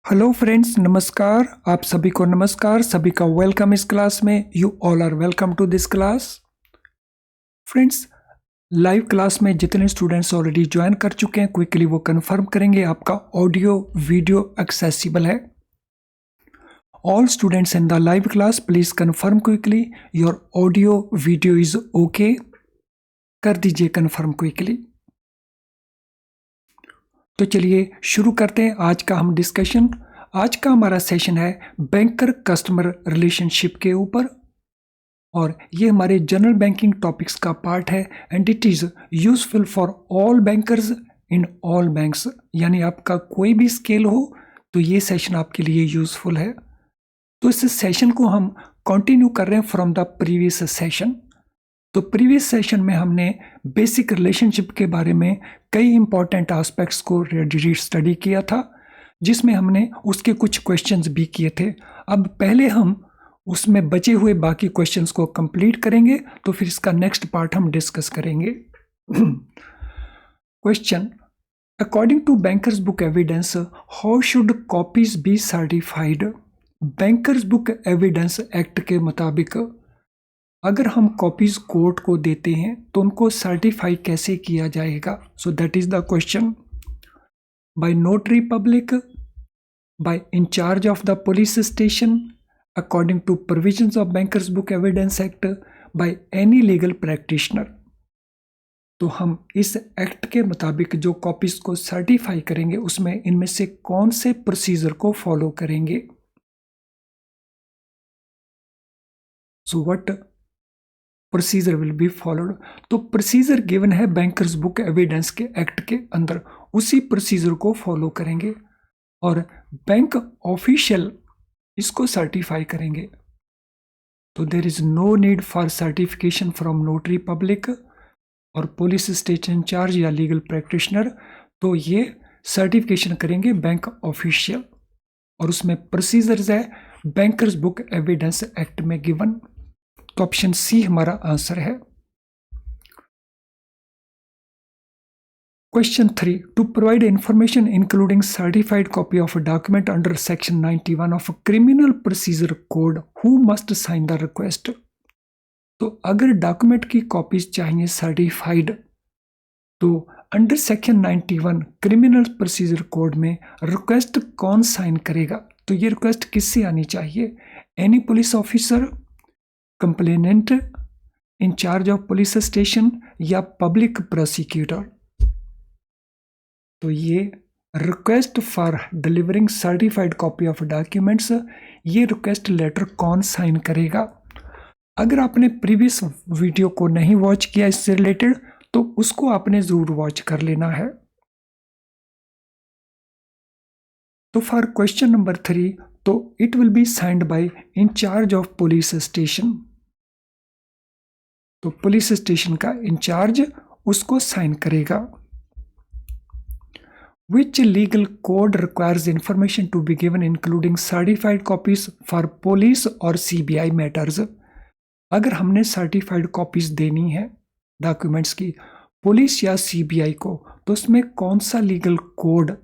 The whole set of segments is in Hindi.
हेलो फ्रेंड्स, नमस्कार। आप सभी को नमस्कार, सभी का वेलकम इस क्लास में। You all are welcome to this class. Friends, live class में जितने स्टूडेंट्स ऑलरेडी ज्वाइन कर चुके हैं, क्विकली वो कंफर्म करेंगे आपका ऑडियो वीडियो एक्सेसिबल है। All students in the live class please confirm quickly your audio video is okay. कर दीजिए कंफर्म क्विकली। तो चलिए शुरू करते हैं आज का हम डिस्कशन। आज का हमारा सेशन है बैंकर कस्टमर रिलेशनशिप के ऊपर, और ये हमारे जनरल बैंकिंग टॉपिक्स का पार्ट है and it is useful for all bankers in all banks. यानी आपका कोई भी स्केल हो तो ये सेशन आपके लिए यूजफुल है। तो इस सेशन को हम कंटिन्यू कर रहे हैं फ्रॉम द प्रीवियस सेशन। तो प्रीवियस सेशन में हमने बेसिक रिलेशनशिप के बारे में कई इंपॉर्टेंट एस्पेक्ट्स को स्टडी किया था, जिसमें हमने उसके कुछ क्वेश्चंस भी किए थे। अब पहले हम उसमें बचे हुए बाकी क्वेश्चंस को कंप्लीट करेंगे, तो फिर इसका नेक्स्ट पार्ट हम डिस्कस करेंगे। Question, according to bankers book evidence how should copies be certified. Bankers book evidence act के मुताबिक अगर हम कॉपीज कोर्ट को देते हैं तो उनको सर्टिफाई कैसे किया जाएगा। So that is the question. By notary public, by incharge of the police station, according to provisions of bankers book evidence act, by any legal practitioner. तो हम इस एक्ट के मुताबिक जो कॉपीज को सर्टिफाई करेंगे उसमें इनमें से कौन से प्रोसीजर को फॉलो करेंगे। So what procedure will be followed. तो प्रोसीजर गिवन है बैंकर्स बुक एविडेंस के एक्ट के अंदर, उसी प्रोसीजर को फॉलो करेंगे और बैंक ऑफिशियल इसको सर्टिफाई करेंगे। तो there is no need for certification from notary public और पुलिस स्टेशन इंचार्ज या लीगल प्रैक्टिशनर। तो ये सर्टिफिकेशन करेंगे बैंक ऑफिशियल, और उसमें प्रोसीजर्स है बैंकर्स बुक एविडेंस एक्ट में गिवन। तो ऑप्शन सी हमारा आंसर है। Question 3, to provide information including certified copy of a document under section 91 of criminal procedure code, who must sign the request. तो अगर डॉक्यूमेंट की कॉपीज चाहिए सर्टिफाइड, तो under section 91 criminal procedure code में रिक्वेस्ट कौन साइन करेगा। तो ये रिक्वेस्ट किससे आनी चाहिए? Any police officer, complainant, incharge of police station या पब्लिक प्रोसिक्यूटर। तो ये request for delivering certified copy of documents, ये रिक्वेस्ट लेटर कौन साइन करेगा। अगर आपने प्रीवियस वीडियो को नहीं वॉच किया इससे रिलेटेड, तो उसको आपने जरूर वॉच कर लेना है। तो फॉर क्वेश्चन नंबर 3, तो it will be signed by incharge of police station. तो पुलिस स्टेशन का इंचार्ज उसको साइन करेगा। Which legal code requires information to be given including certified copies for police और CBI matters? अगर हमने सर्टिफाइड कॉपीज देनी है डॉक्यूमेंट्स की पुलिस या CBI को, तो उसमें कौन सा लीगल कोड,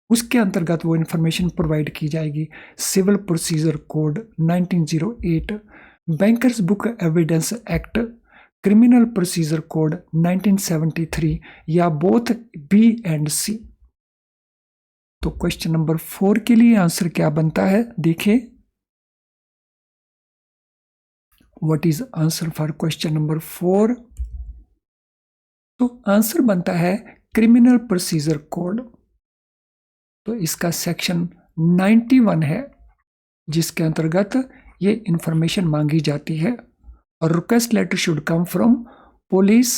उसके अंतर्गत वो इंफॉर्मेशन प्रोवाइड की जाएगी। Civil procedure code 1908, bankers book evidence act, criminal procedure code 1973, या बोथ बी एंड सी। तो क्वेश्चन नंबर 4 के लिए आंसर क्या बनता है, देखिए। What is answer for question number 4? तो आंसर बनता है क्रिमिनल प्रोसीजर कोड। तो इसका सेक्शन 91 है, जिसके अंतर्गत ये इंफॉर्मेशन मांगी जाती है, और request letter should come from police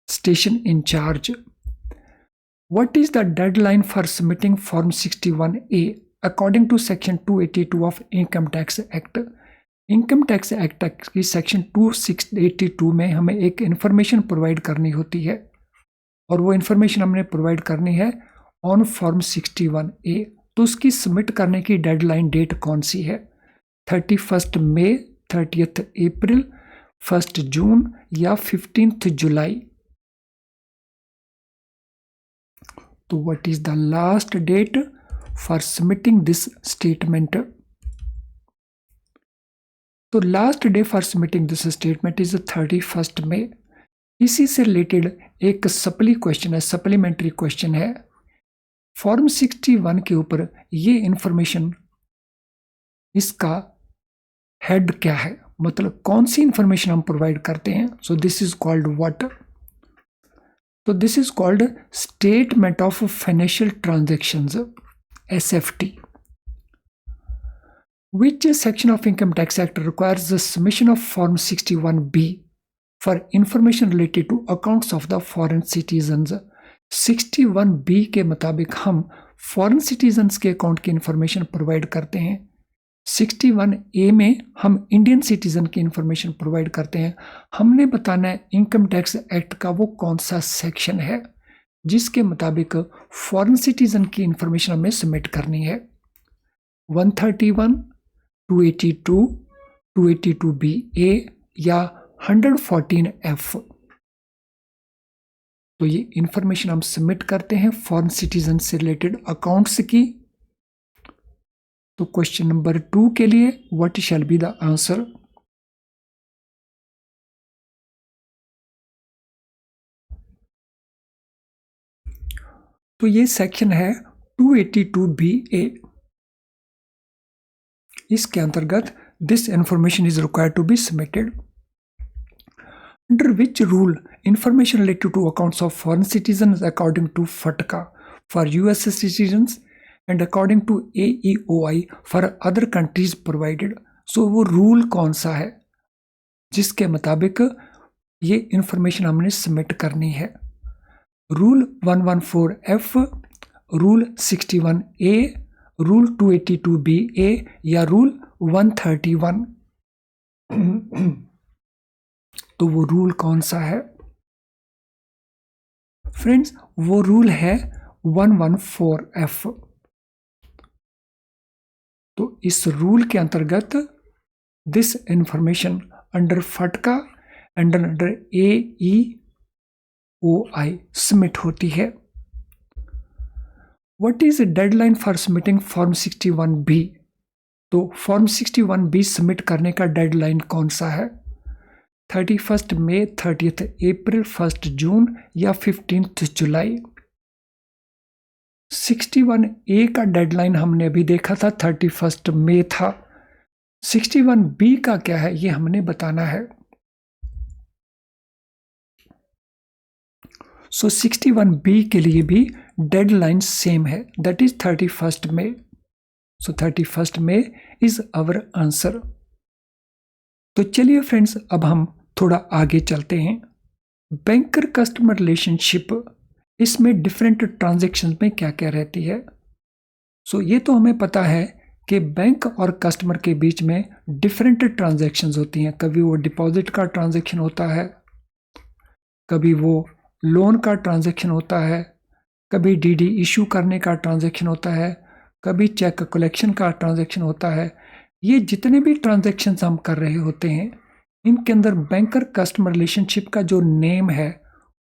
station incharge. What is the deadline for submitting Form 61A according to Section 282 of Income Tax Act? Income tax act की सेक्शन 282 में हमें एक इंफॉर्मेशन प्रोवाइड करनी होती है, और वो इंफॉर्मेशन हमने प्रोवाइड करनी है ऑन फॉर्म 61A। तो उसकी सबमिट करने की डेडलाइन डेट कौन सी है? 31 मई, 30 अप्रैल, 1 जून या 15 जुलाई। तो what is the last date for submitting this statement? तो last day for submitting this statement is 31 May. इसी से रिलेटेड एक सप्लीमेंट्री क्वेश्चन है। फॉर्म 61 के ऊपर ये इंफॉर्मेशन, इसका हेड क्या है, मतलब कौन सी इंफॉर्मेशन हम प्रोवाइड करते हैं? So this is called what? तो this is called statement of financial transactions, SFT. Which section of Income Tax Act requires the submission of Form 61B for information related to accounts of the foreign citizens? 61B के मुताबिक हम फॉरेन सिटीजन्स के अकाउंट की इंफॉर्मेशन प्रोवाइड करते हैं। 61A में हम इंडियन सिटीजन की इंफॉर्मेशन प्रोवाइड करते हैं। हमने बताना है इनकम टैक्स एक्ट का वो कौन सा सेक्शन है जिसके मुताबिक फॉरेन सिटीजन की इंफॉर्मेशन हमें सबमिट करनी है। 131, 282, 282BA या 114F। तो ये इंफॉर्मेशन हम सबमिट करते हैं फॉरेन सिटीजन से रिलेटेड अकाउंट्स की। तो क्वेश्चन नंबर 2 के लिए what shall be the answer? तो ये सेक्शन है 282BA। इसके अंतर्गत this information is required to be submitted. Under which rule information related to accounts of foreign citizen according to FATCA for US citizens and according to AEOI for other countries provided? So वो रूल कौन सा है जिसके मुताबिक ये इंफॉर्मेशन हमने सबमिट करनी है? Rule 114F, rule 61A, rule 282BA या रूल 131? तो वो रूल कौन सा है फ्रेंड्स? वो रूल है 114F। तो इस रूल के अंतर्गत दिस इंफॉर्मेशन अंडर फटका एंड अंडर AEOI सबमिट होती है। What is deadline for submitting form 61B? तो फॉर्म 61B सबमिट करने का डेडलाइन कौन सा है? 31 मई, 30 अप्रैल, 1 जून या 15 जुलाई? 61A का डेडलाइन हमने अभी देखा था 31 मई था। 61B का क्या है ये हमने बताना है। सो 61B के लिए भी डेडलाइन सेम है, that is 31 May. So 31 May is our answer. तो चलिए फ्रेंड्स, अब हम थोड़ा आगे चलते हैं। बैंकर कस्टमर रिलेशनशिप, इसमें डिफरेंट ट्रांजैक्शंस में क्या क्या रहती है? सो ये तो हमें पता है कि बैंक और कस्टमर के बीच में डिफरेंट ट्रांजैक्शंस होती हैं। कभी वो डिपॉजिट का ट्रांजैक्शन होता है, कभी वो लोन का ट्रांजैक्शन होता है, कभी DD इशू करने का ट्रांजैक्शन होता है, कभी चेक कलेक्शन का ट्रांजैक्शन होता है। ये जितने भी ट्रांजैक्शंस हम कर रहे होते हैं, इनके अंदर बैंकर कस्टमर रिलेशनशिप का जो नेम है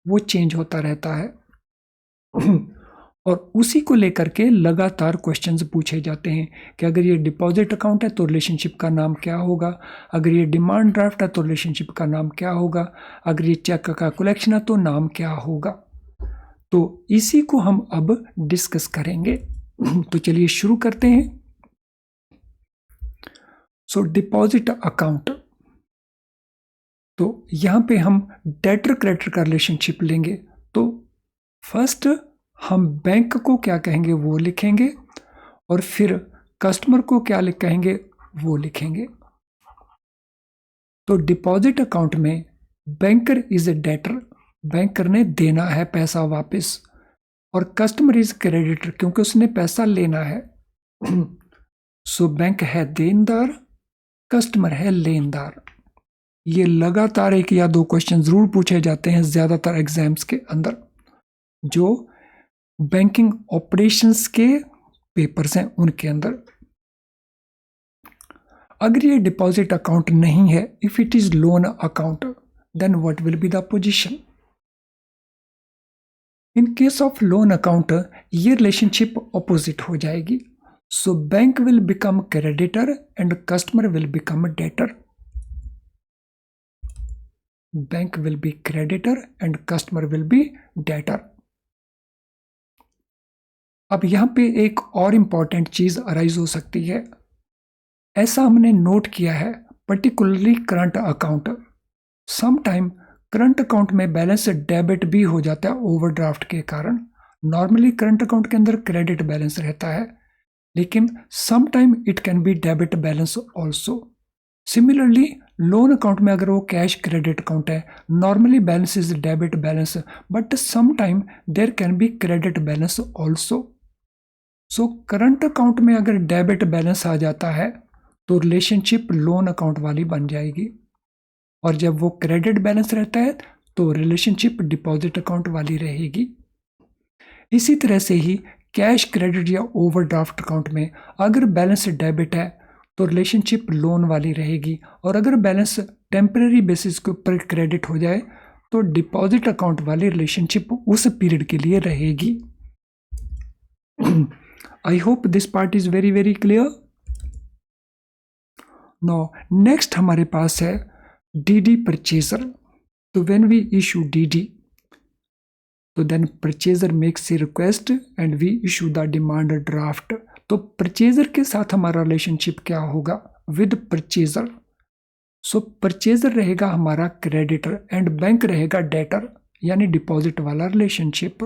वो चेंज होता रहता है और उसी को लेकर के लगातार क्वेश्चंस पूछे जाते हैं कि अगर ये डिपॉजिट अकाउंट है तो रिलेशनशिप का नाम क्या होगा, अगर ये डिमांड ड्राफ्ट है तो रिलेशनशिप का नाम क्या होगा, अगर ये चेक का कलेक्शन है तो नाम क्या होगा। तो इसी को हम अब डिस्कस करेंगे। तो चलिए शुरू करते हैं। सो डिपॉजिट अकाउंट, तो यहां पे हम डेटर क्रेडिटर का रिलेशनशिप लेंगे। तो फर्स्ट हम बैंक को क्या कहेंगे वो लिखेंगे और फिर कस्टमर को क्या कहेंगे वो लिखेंगे। तो डिपॉजिट अकाउंट में banker is a debtor, banker ने देना है पैसा वापस, और कस्टमर इज क्रेडिटर क्योंकि उसने पैसा लेना है। सो बैंक है देनदार, कस्टमर है लेनदार। ये लगातार 1 या 2 क्वेश्चन जरूर पूछे जाते हैं ज्यादातर एग्जाम्स के अंदर, जो बैंकिंग ऑपरेशंस के पेपर्स हैं उनके अंदर। अगर ये डिपॉजिट अकाउंट नहीं है, if it is loan account, then what will be the position? In case of loan account ये रिलेशनशिप ऑपोजिट हो जाएगी. So bank will become creditor and customer will become debtor. Bank will be creditor and customer will be debtor. अब यहां पे एक और इंपॉर्टेंट चीज अराइज हो सकती है. ऐसा हमने नोट किया है particularly current account. Some time current account में बैलेंस डेबिट भी हो जाता है ओवरड्राफ्ट के कारण. नॉर्मली करंट अकाउंट के अंदर क्रेडिट बैलेंस रहता है, लेकिन some time it can be debit balance also. Similarly loan account में अगर वो कैश क्रेडिट अकाउंट है, normally balance is debit balance, but some time there can be credit balance also. So current account में अगर डेबिट बैलेंस आ जाता है तो रिलेशनशिप लोन अकाउंट वाली बन जाएगी, और जब वो क्रेडिट बैलेंस रहता है तो रिलेशनशिप डिपॉजिट अकाउंट वाली रहेगी. इसी तरह से ही कैश क्रेडिट या ओवरड्राफ्ट अकाउंट में अगर बैलेंस डेबिट है तो रिलेशनशिप लोन वाली रहेगी, और अगर बैलेंस टेम्परेरी बेसिस के ऊपर क्रेडिट हो जाए तो डिपॉजिट अकाउंट वाली रिलेशनशिप उस पीरियड के लिए रहेगी. I hope this part is very very clear. Now next हमारे पास है डीडी परचेजर. तो व्हेन वी इशू डीडी, तो then purchaser makes a request and we issue the demand draft. तो परचेजर के साथ हमारा रिलेशनशिप क्या होगा? With purchaser. सो परचेजर रहेगा हमारा क्रेडिटर एंड बैंक रहेगा डेटर, यानी डिपॉजिट वाला relationship.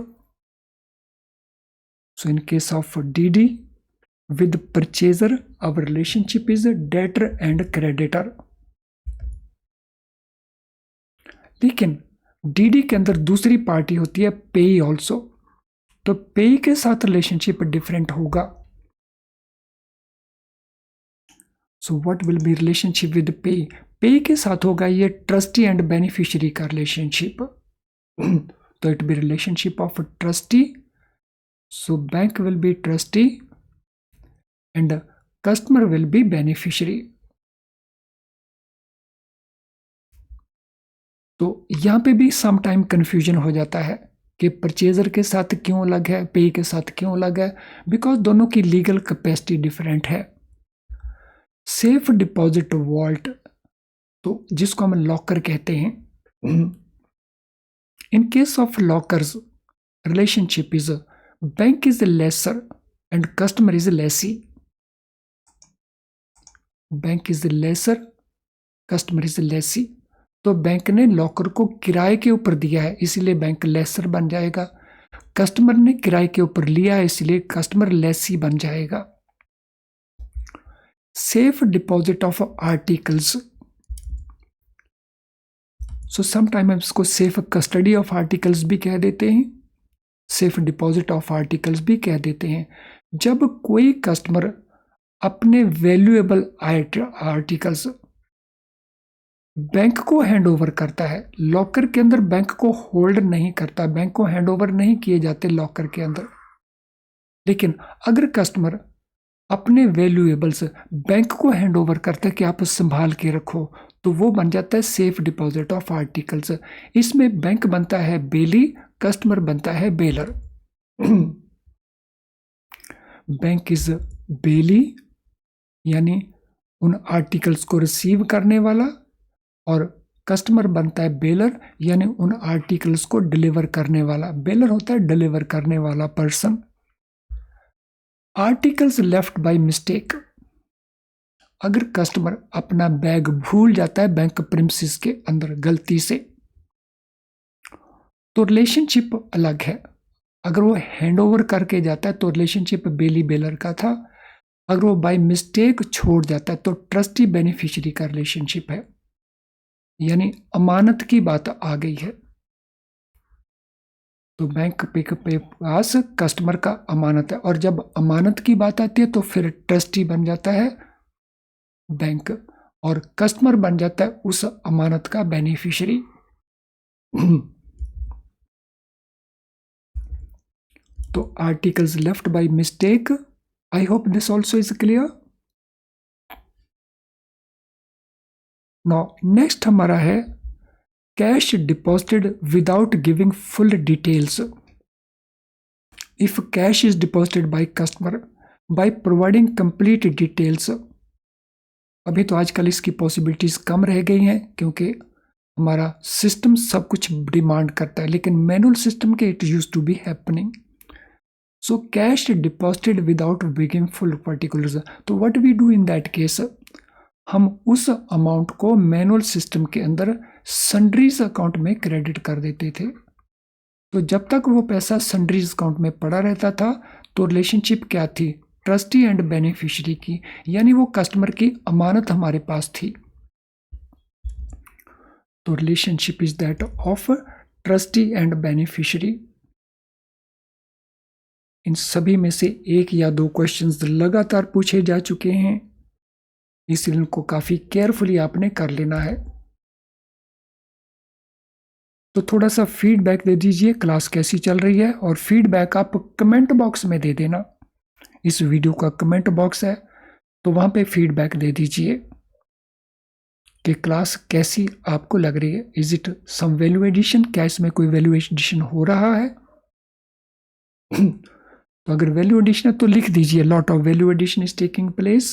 So in case of DD with purchaser our relationship is debtor and creditor. लेकिन डीडी के अंदर दूसरी पार्टी होती है पेई ऑल्सो. तो पेई के साथ रिलेशनशिप डिफरेंट होगा. So what will B relationship with पेई? पेई के साथ होगा ये ट्रस्टी एंड बेनिफिशियरी का रिलेशनशिप. तो it be relationship of trustee. So bank will B trustee and customer will B beneficiary. तो यहां पे भी सम टाइम कंफ्यूजन हो जाता है कि परचेजर के साथ क्यों अलग है, पे के साथ क्यों अलग है, बिकॉज दोनों की लीगल कैपेसिटी डिफरेंट है. सेफ डिपॉजिट वॉल्ट, तो जिसको हम लॉकर कहते हैं, in case of lockers relationship is bank is lessor and customer is lessee. Bank is lessor, customer is lessee. तो बैंक ने लॉकर को किराए के ऊपर दिया है, इसीलिए बैंक लेसर बन जाएगा. कस्टमर ने किराए के ऊपर लिया है, इसलिए कस्टमर लेसी बन जाएगा. Safe deposit of articles, so sometime इसको सेफ कस्टडी ऑफ आर्टिकल्स भी कह देते हैं, सेफ डिपॉजिट ऑफ आर्टिकल्स भी कह देते हैं. जब कोई कस्टमर अपने वैल्यूएबल आर्टिकल्स बैंक को हैंड ओवर करता है, लॉकर के अंदर बैंक को होल्ड नहीं करता, बैंक को हैंड ओवर नहीं किए जाते लॉकर के अंदर. लेकिन अगर कस्टमर अपने वैल्यूएबल्स बैंक को हैंड ओवर करता है कि आप संभाल के रखो, तो वो बन जाता है सेफ डिपॉजिट ऑफ आर्टिकल्स. इसमें बैंक बनता है बेली, कस्टमर बनता है बेलर. बैंक इज बेली, यानी उन आर्टिकल्स को रिसीव करने वाला, और कस्टमर बनता है बेलर, यानी उन आर्टिकल्स को डिलीवर करने वाला. बेलर होता है डिलीवर करने वाला person. Articles left by mistake, अगर कस्टमर अपना बैग भूल जाता है बैंक प्रीमिसेस के अंदर गलती से, तो रिलेशनशिप अलग है. अगर वो हैंड ओवर करके जाता है तो रिलेशनशिप बेली बेलर का था. अगर वो बाय मिस्टेक छोड़ जाता है तो ट्रस्टी बेनिफिशियरी का रिलेशनशिप है, यानी अमानत की बात आ गई है. तो बैंक पे पास कस्टमर का अमानत है, और जब अमानत की बात आती है तो फिर ट्रस्टी बन जाता है बैंक, और कस्टमर बन जाता है उस अमानत का बेनिफिशियरी. तो articles left by mistake. I hope this also is clear. Now next हमारा है cash deposited without giving full details. if cash is deposited by customer by providing complete details। अभी तो आजकल इसकी पॉसिबिलिटीज कम रह गई हैं क्योंकि हमारा सिस्टम सब कुछ डिमांड करता है, लेकिन मैनुअल सिस्टम के it use to be happening. So cash deposited without giving full particulars, तो what we do in that case, हम उस अमाउंट को मैनुअल सिस्टम के अंदर सन्ड्रीज अकाउंट में क्रेडिट कर देते थे। तो जब तक वो पैसा सन्ड्रीज अकाउंट में पड़ा रहता था तो रिलेशनशिप क्या थी, ट्रस्टी एंड बेनिफिशियरी की, यानी वो कस्टमर की अमानत हमारे पास थी। तो relationship is that of trustee and beneficiary. इन सभी में से एक या दो क्वेश्चंस लगातार पूछे जा चुके हैं, इसलिए इनको काफी केयरफुली आपने कर लेना है। तो थोड़ा सा फीडबैक दे दीजिए क्लास कैसी चल रही है, और फीडबैक आप कमेंट बॉक्स में दे देना। इस वीडियो का कमेंट बॉक्स है तो वहां पे फीडबैक दे दीजिए कि क्लास कैसी आपको लग रही है। Is it some value addition, क्या इसमें कोई वैल्यू एडिशन हो रहा है? तो अगर वैल्यू एडिशन है तो लिख दीजिए lot of value addition is taking place,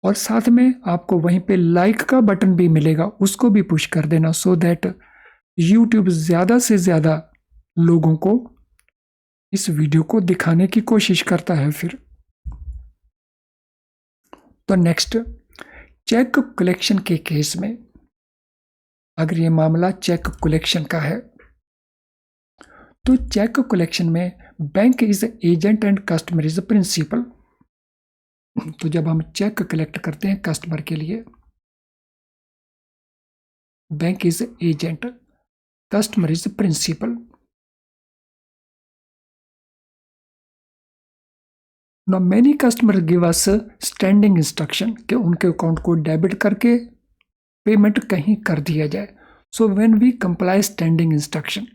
और साथ में आपको वहीं पे लाइक का बटन भी मिलेगा, उसको भी पुश कर देना, सो दैट यूट्यूब ज्यादा से ज्यादा लोगों को इस वीडियो को दिखाने की कोशिश करता है। फिर तो नेक्स्ट, चेक कलेक्शन के केस में, अगर ये मामला चेक कलेक्शन का है तो चेक कलेक्शन में bank is agent and customer is principal. तो जब हम चेक कलेक्ट करते हैं कस्टमर के लिए, bank is agent, customer is principal. Now many customers give us standing instruction कि उनके अकाउंट को डेबिट करके पेमेंट कहीं कर दिया जाए। So when we comply standing instruction,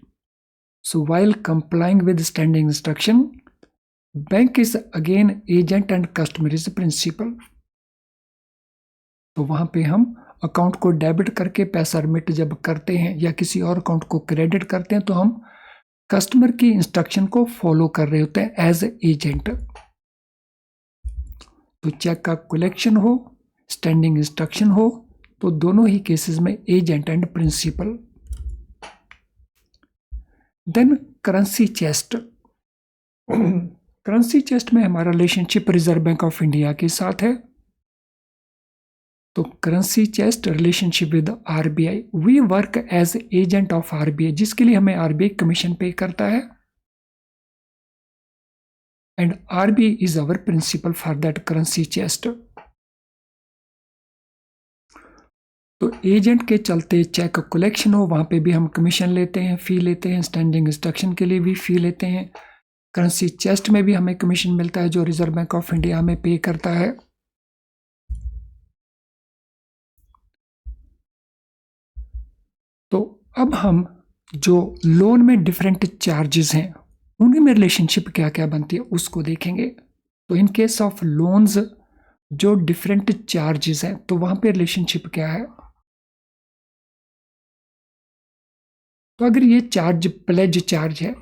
so while complying with standing instruction, bank is again agent and customer is principal। तो वहां पे हम अकाउंट को डेबिट करके पैसा रिमिट जब करते हैं या किसी और अकाउंट को क्रेडिट करते हैं तो हम कस्टमर की इंस्ट्रक्शन को फॉलो कर रहे होते हैं एज एजेंट। तो चेक का कलेक्शन हो, स्टैंडिंग इंस्ट्रक्शन हो, तो दोनों ही केसेस में agent and principal. Then currency chest. Currency chest में हमारा relationship Reserve Bank of India के साथ है। तो currency chest relationship with RBI, we work as agent of RBI, जिसके लिए हमें आरबीआई कमीशन पे करता है, and RBI is our principal for that currency chest। तो एजेंट के चलते चेक कलेक्शन हो, वहां पे भी हम कमीशन लेते हैं, फी लेते हैं, स्टैंडिंग इंस्ट्रक्शन के लिए भी फी लेते हैं, करेंसी चेस्ट में भी हमें कमीशन मिलता है जो रिजर्व बैंक ऑफ इंडिया हमें पे करता है। तो अब हम जो लोन में डिफरेंट चार्जेस हैं उनकी में रिलेशनशिप क्या क्या बनती है उसको देखेंगे। तो इन केस ऑफ लोन्स जो डिफरेंट चार्जेस हैं तो वहां पे रिलेशनशिप क्या है। तो अगर ये चार्ज प्लेज चार्ज है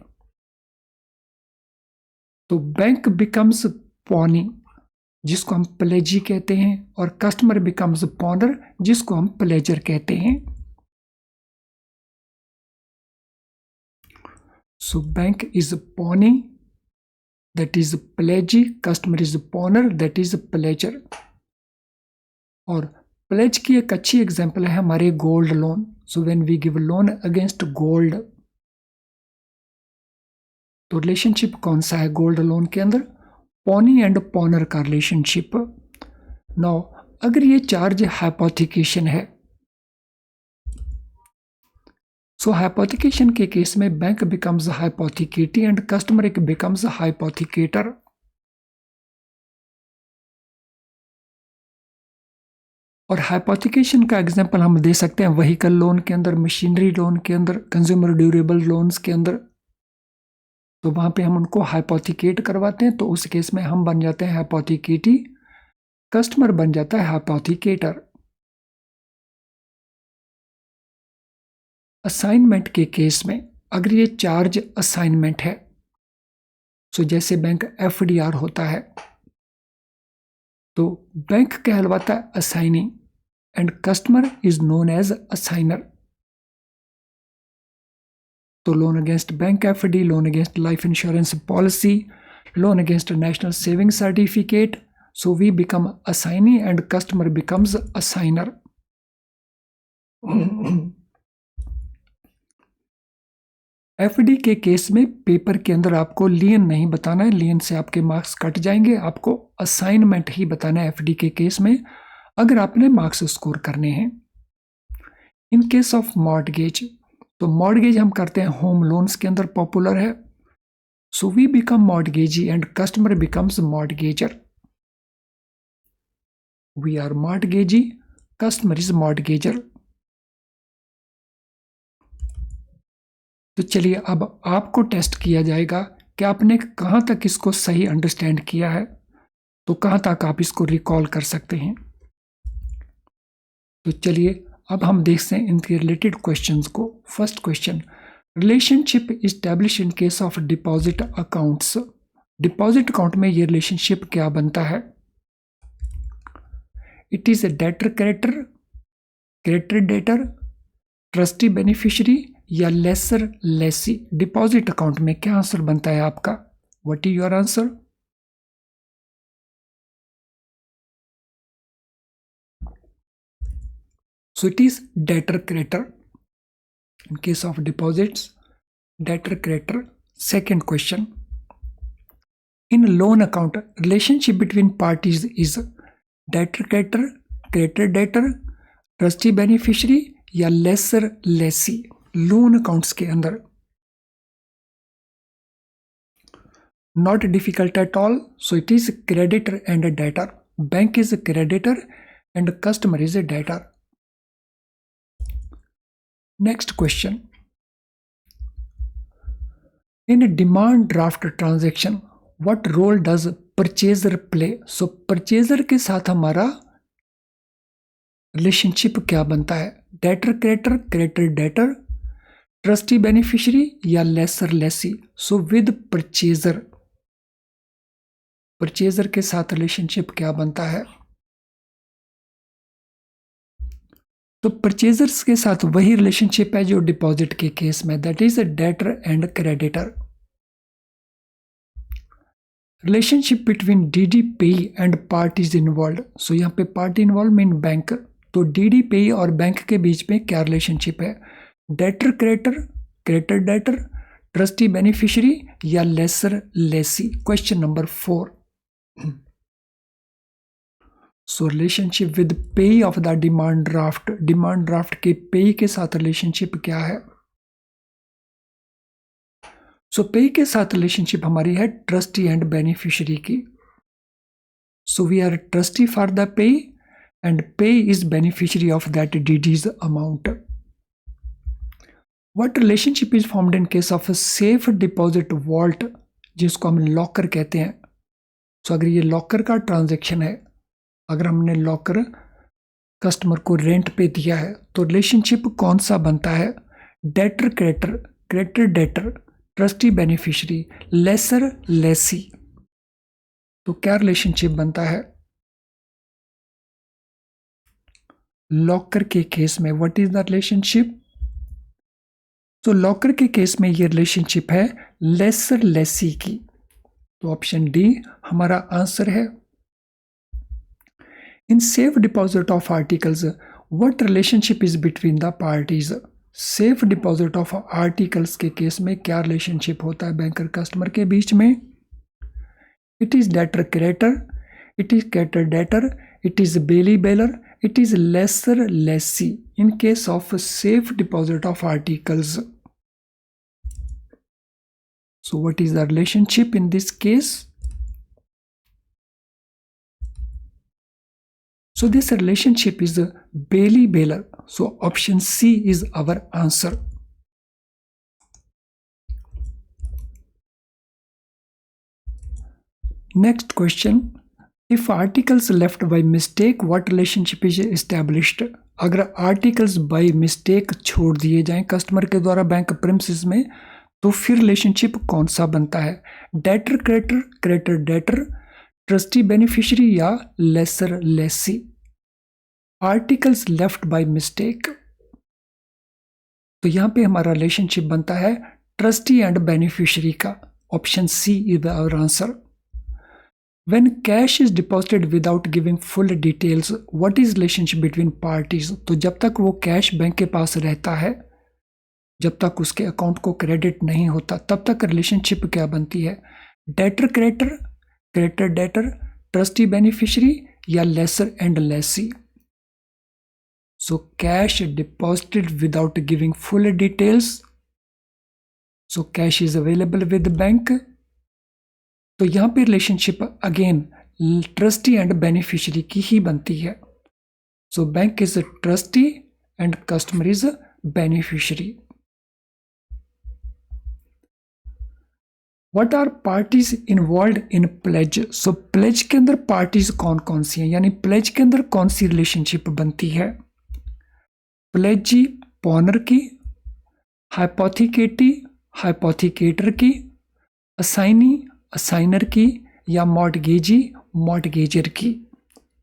तो बैंक बिकम्स पॉनी, जिसको हम प्लेजी कहते हैं, और कस्टमर बिकम्स पॉनर, जिसको हम प्लेजर कहते हैं। So bank is pawning, that is pledge, customer is pawner, that is pledger। और प्लेज की एक अच्छी एग्जांपल है हमारे gold loan. So when we give loan against gold, तो रिलेशनशिप कौन सा है गोल्ड लोन के अंदर, पॉनी एंड पॉनर का रिलेशनशिप। नाउ अगर ये चार्ज हाइपोथिकेशन है, सो हाइपोथिकेशन के केस में bank becomes hypothecatee and customer becomes hypothecator. और हाइपोथिकेशन का एग्जांपल हम दे सकते हैं व्हीकल लोन के अंदर, मशीनरी लोन के अंदर, कंज्यूमर ड्यूरेबल लोन्स के अंदर। तो वहां पे हम उनको हाइपोथिकेट करवाते हैं, तो उस केस में हम बन जाते हैं हाइपोथिकेटी, कस्टमर बन जाता है हाइपोथिकेटर। असाइनमेंट के केस में अगर ये चार्ज असाइनमेंट है सो जैसे बैंक FDR होता है, तो बैंक कहलवाता है assignee and customer is known as assignor. तो loan against bank FD, loan against life insurance policy, loan against national saving certificate, so we become assignee and customer becomes assigner. FD के केस में पेपर के अंदर आपको लियन नहीं बताना है, लियन से आपके मार्क्स कट जाएंगे, आपको असाइनमेंट ही बताना है FD के केस में अगर आपने मार्क्स स्कोर करने हैं। इन केस ऑफ मॉर्टगेज, तो मॉर्टगेज हम करते हैं होम लोन्स के अंदर पॉपुलर है, so we become mortgagee and customer becomes mortgagor. We are mortgagee, customer is mortgager. तो चलिए अब आपको टेस्ट किया जाएगा कि आपने कहाँ तक इसको सही अंडरस्टैंड किया है, तो कहाँ तक आप इसको रिकॉल कर सकते हैं। तो चलिए अब हम देखते हैं इनके रिलेटेड क्वेश्चंस को। First question, relationship establish in case of deposit accounts. Deposit account में ये रिलेशनशिप क्या बनता है? It is a debtor creditor, creditor debtor, trustee beneficiary या लेसर लेसी। डिपॉजिट अकाउंट में क्या आंसर बनता है आपका? What is your answer? So it is debtor creditor in case of deposits, debtor creditor. Second question, in loan account relationship between parties is debtor creditor, creditor debtor, trustee beneficiary या लेसर लेसी। लोन अकाउंट्स के अंदर not difficult at all, so it is creditor and debtor. Bank is creditor and customer is a debtor. Next question, in demand draft transaction what role does purchaser play. So purchaser के साथ हमारा रिलेशनशिप क्या बनता है? Debtor creditor, creditor debtor, trustee beneficiary या lessor lessee. So with purchaser, purchaser के साथ रिलेशनशिप क्या बनता है? तो परचेजर्स के साथ वही रिलेशनशिप है जो डिपॉजिट के केस में, that is debtor and creditor. Relationship between DD पेई एंड पार्टीज इन्वॉल्व। सो यहाँ पे पार्टी इन्वॉल्व मीन बैंक, तो DD पेई और बैंक के बीच में क्या रिलेशनशिप है? Debtor creditor, creditor debtor, trustee beneficiary या lessor lessee. Question number 4। So relationship with payee of the demand draft, demand draft के पेई के साथ रिलेशनशिप क्या है? सो पे के साथ रिलेशनशिप हमारी है ट्रस्टी एंड बेनिफिशियरी की। So we are trustee for the payee and payee is beneficiary of that DD's amount. What relationship is formed in case of safe deposit vault, जिसको हम लॉकर कहते हैं। सो अगर ये लॉकर का ट्रांजेक्शन है, अगर हमने लॉकर कस्टमर को रेंट पे दिया है, तो रिलेशनशिप कौन सा बनता है? Debtor creditor, creditor debtor, trustee beneficiary, lessor lessee. तो क्या रिलेशनशिप बनता है लॉकर के केस में? What is the relationship? तो लॉकर के केस में ये रिलेशनशिप है लेसर लेसी की, तो ऑप्शन डी हमारा आंसर है। In safe deposit of articles what relationship is between the parties. Safe deposit of articles के केस में क्या रिलेशनशिप होता है बैंकर कस्टमर के बीच में? It is debtor creditor, it is creditor debtor, it is bailee bailor, it is lessor lessee in case of safe deposit of articles. So what is the relationship in this case? So this relationship is Bailey-Baylor. So option C is our answer. Next question. If articles left by mistake, what relationship is established? अगर articles by mistake छोड़ दिए जाएं कस्टमर के द्वारा बैंक प्रीमिसेस में, तो फिर रिलेशनशिप कौन सा बनता है? Debtor creditor, creditor debtor, trustee beneficiary या lessor lessee? Articles left by mistake. तो यहां पे हमारा रिलेशनशिप बनता है ट्रस्टी एंड बेनिफिशियरी का। Option C is our answer. When cash is deposited without giving full details, what is relationship between parties? तो जब तक वो कैश बैंक के पास रहता है, जब तक उसके अकाउंट को क्रेडिट नहीं होता, तब तक रिलेशनशिप क्या बनती है? Debtor creditor, creditor debtor, trustee beneficiary या lessor and lessee? So cash deposited without giving full details. So cash is available with the bank. तो यहां पे relationship again trustee and beneficiary की ही बनती है। So bank is a trustee and customer is a beneficiary. What are parties involve in pledge? So pledge के अंदर पार्टीज कौन कौन सी हैं, यानी प्लेज के अंदर कौन सी रिलेशनशिप बनती है? प्लेजी पॉनर की, हाइपोथिकेटी हाइपोथिकेटर की, असाइनी असाइनर की या मॉर्टगेजी मॉर्टगेजर की?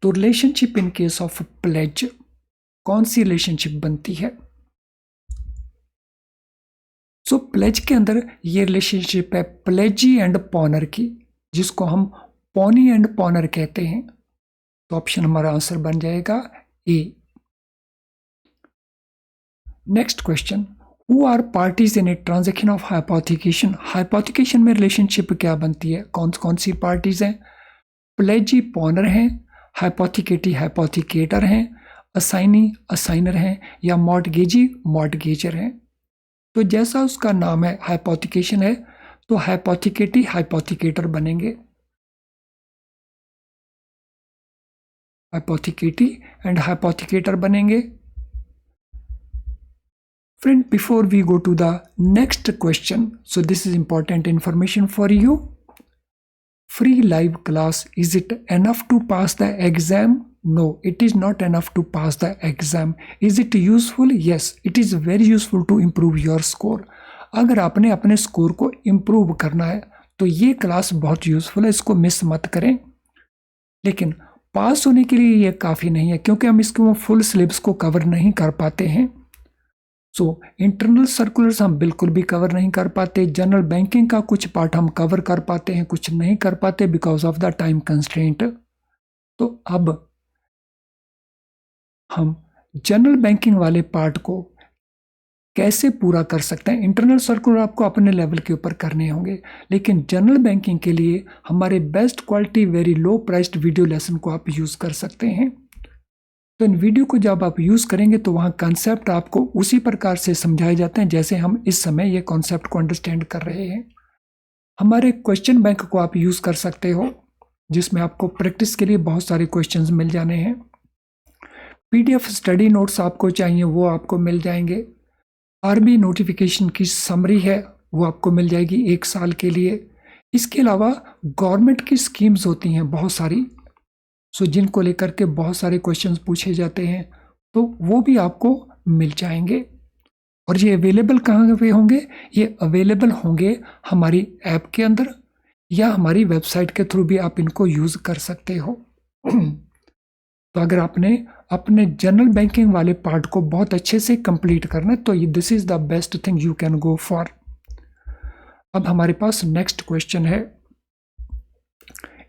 तो relationship in case of pledge कौन सी रिलेशनशिप बनती है? सो प्लेज के अंदर ये रिलेशनशिप है प्लेजी एंड पॉनर की, जिसको हम पॉनी एंड पॉनर कहते हैं। तो ऑप्शन हमारा आंसर बन जाएगा A. Next question, who are parties in a transaction of hypothecation? Hypothecation में रिलेशनशिप क्या बनती है? कौन कौन सी पार्टीज हैं? प्लेजी पॉनर हैं, हाइपोथिकेटी हाइपोथिकेटर हैं, असाइनी असाइनर हैं या मॉर्टगेजी मॉर्टगेजर हैं? तो जैसा उसका नाम है हाइपोथिकेशन है, तो हाइपोथिकेटी हाइपोथिकेटर बनेंगे। हाइपोथिकेटी एंड हाइपोथिकेटर बनेंगे। Friend, before we go to the next question, so this is important information for you. Free live class, is it enough to pass the exam? No, it is not enough to pass the exam. Is it useful? Yes, it is very useful to improve your score. अगर आपने अपने स्कोर को इम्प्रूव करना है तो ये क्लास बहुत यूजफुल है, इसको मिस मत करें। लेकिन पास होने के लिए ये काफ़ी नहीं है, क्योंकि हम इसको फुल सिलेबस को कवर नहीं कर पाते हैं। सो इंटरनल सर्कुलर्स हम बिल्कुल भी कवर नहीं कर पाते। जनरल बैंकिंग का कुछ पार्ट हम कवर कर पाते हैं, कुछ नहीं कर पाते because of the time constraint. तो अब हम जनरल बैंकिंग वाले पार्ट को कैसे पूरा कर सकते हैं? इंटरनल सर्कुलर आपको अपने लेवल के ऊपर करने होंगे, लेकिन जनरल बैंकिंग के लिए हमारे best quality very low priced video lesson को आप यूज़ कर सकते हैं। तो इन वीडियो को जब आप यूज़ करेंगे तो वहाँ कॉन्सेप्ट आपको उसी प्रकार से समझाए जाते हैं जैसे हम इस समय ये कॉन्सेप्ट को अंडरस्टैंड कर रहे हैं। हमारे क्वेश्चन बैंक को आप यूज़ कर सकते हो, जिसमें आपको प्रैक्टिस के लिए बहुत सारे क्वेश्चंस मिल जाने हैं। PDF स्टडी नोट्स आपको चाहिए वो आपको मिल जाएंगे। RBI नोटिफिकेशन की समरी है वो आपको मिल जाएगी 1 साल के लिए। इसके अलावा गवर्नमेंट की स्कीम्स होती हैं बहुत सारी, सो जिनको लेकर के बहुत सारे क्वेश्चंस पूछे जाते हैं, तो वो भी आपको मिल जाएंगे। और ये अवेलेबल कहाँ पे होंगे? ये अवेलेबल होंगे हमारी ऐप के अंदर या हमारी वेबसाइट के थ्रू भी आप इनको यूज़ कर सकते हो। तो अगर आपने अपने जनरल बैंकिंग वाले पार्ट को बहुत अच्छे से कंप्लीट करना है तो this is the best thing you can go for. अब हमारे पास नेक्स्ट क्वेश्चन है,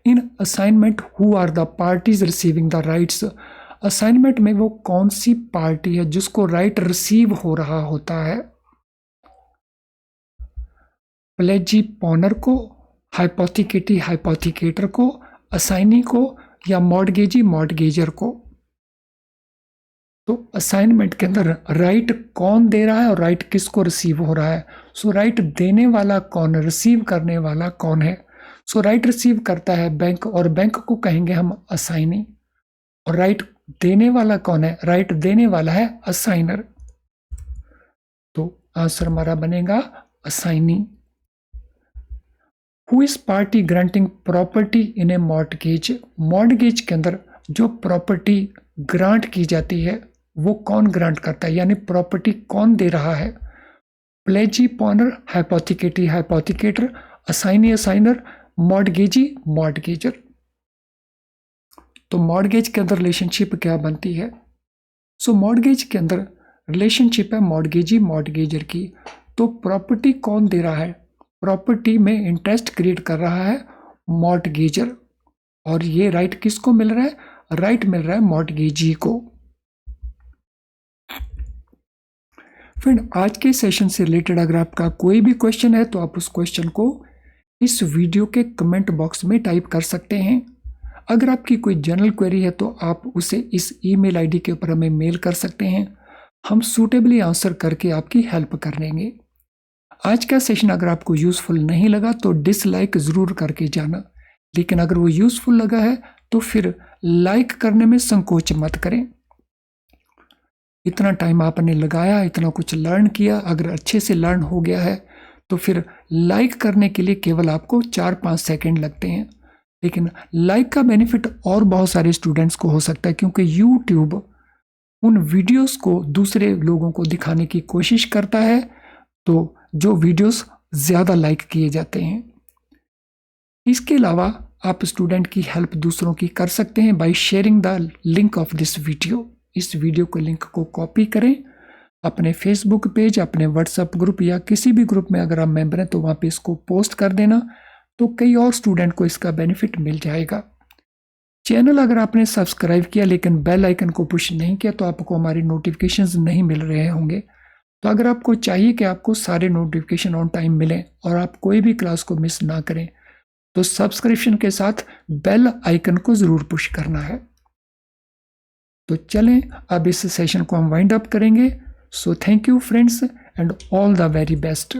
in assignment who are the parties receiving the rights? Assignment में वो कौन सी पार्टी है जिसको राइट रिसीव हो रहा होता है? प्लेजी पॉनर को, हाइपोथिकेटी हाइपोथिकेटर को, असाइनी को या मॉर्टगेजी मॉर्टगेजर को? तो असाइनमेंट के अंदर राइट कौन दे रहा है और राइट किसको रिसीव हो रहा है? सो राइट देने वाला कौन है, रिसीव करने वाला कौन है? सो राइट रिसीव करता है बैंक, और बैंक को कहेंगे हम असाइनी। और राइट देने वाला कौन है? राइट देने वाला है असाइनर। तो आंसर हमारा बनेगा assignee. Who is party granting property in A mortgage? Mortgage के अंदर जो प्रॉपर्टी ग्रांट की जाती है वो कौन ग्रांट करता है, यानी प्रॉपर्टी कौन दे रहा है? Pledgee pawnor, hypothecatee hypothecator, assignee assignor, mortgagee mortgagor. तो मॉडगेज के अंदर रिलेशनशिप क्या बनती है? सो मॉडगेज के अंदर रिलेशनशिप है मॉडगेजी मॉडगेजर की। तो प्रॉपर्टी कौन दे रहा है? प्रॉपर्टी में इंटरेस्ट क्रिएट कर रहा है मॉडगेजर, और ये राइट किसको मिल रहा है? राइट मिल रहा है मॉडगेजी को। फ्रेंड, आज के सेशन से रिलेटेड अगर आपका कोई भी क्वेश्चन है तो आप उस क्वेश्चन को इस वीडियो के कमेंट बॉक्स में टाइप कर सकते हैं। अगर आपकी कोई जनरल क्वेरी है तो आप उसे इस ईमेल आईडी के ऊपर हमें मेल कर सकते हैं, हम सूटेबली आंसर करके आपकी हेल्प कर लेंगे। आज का सेशन अगर आपको यूजफुल नहीं लगा तो डिसलाइक ज़रूर करके जाना, लेकिन अगर वो यूजफुल लगा है तो फिर लाइक करने में संकोच मत करें। इतना टाइम आपने लगाया, इतना कुछ लर्न किया, अगर अच्छे से लर्न हो गया है तो फिर लाइक करने के लिए केवल आपको 4-5 सेकेंड लगते हैं। लेकिन लाइक का बेनिफिट और बहुत सारे स्टूडेंट्स को हो सकता है, क्योंकि यूट्यूब उन वीडियोस को दूसरे लोगों को दिखाने की कोशिश करता है, तो जो वीडियोस ज़्यादा लाइक किए जाते हैं। इसके अलावा आप स्टूडेंट की हेल्प दूसरों की कर सकते हैं by sharing the link of this video. इस वीडियो को लिंक को कॉपी करें, अपने फेसबुक पेज, अपने व्हाट्सएप ग्रुप या किसी भी ग्रुप में अगर आप मेंबर हैं तो वहाँ पे इसको पोस्ट कर देना, तो कई और स्टूडेंट को इसका बेनिफिट मिल जाएगा। चैनल अगर आपने सब्सक्राइब किया लेकिन बेल आइकन को पुश नहीं किया तो आपको हमारे नोटिफिकेशंस नहीं मिल रहे होंगे। तो अगर आपको चाहिए कि आपको सारे नोटिफिकेशन ऑन टाइम मिलें और आप कोई भी क्लास को मिस ना करें, तो सब्सक्रिप्शन के साथ बेल आइकन को ज़रूर पुश करना है। तो चलें अब इस सेशन को हम वाइंड अप करेंगे। So thank you friends and all the very best.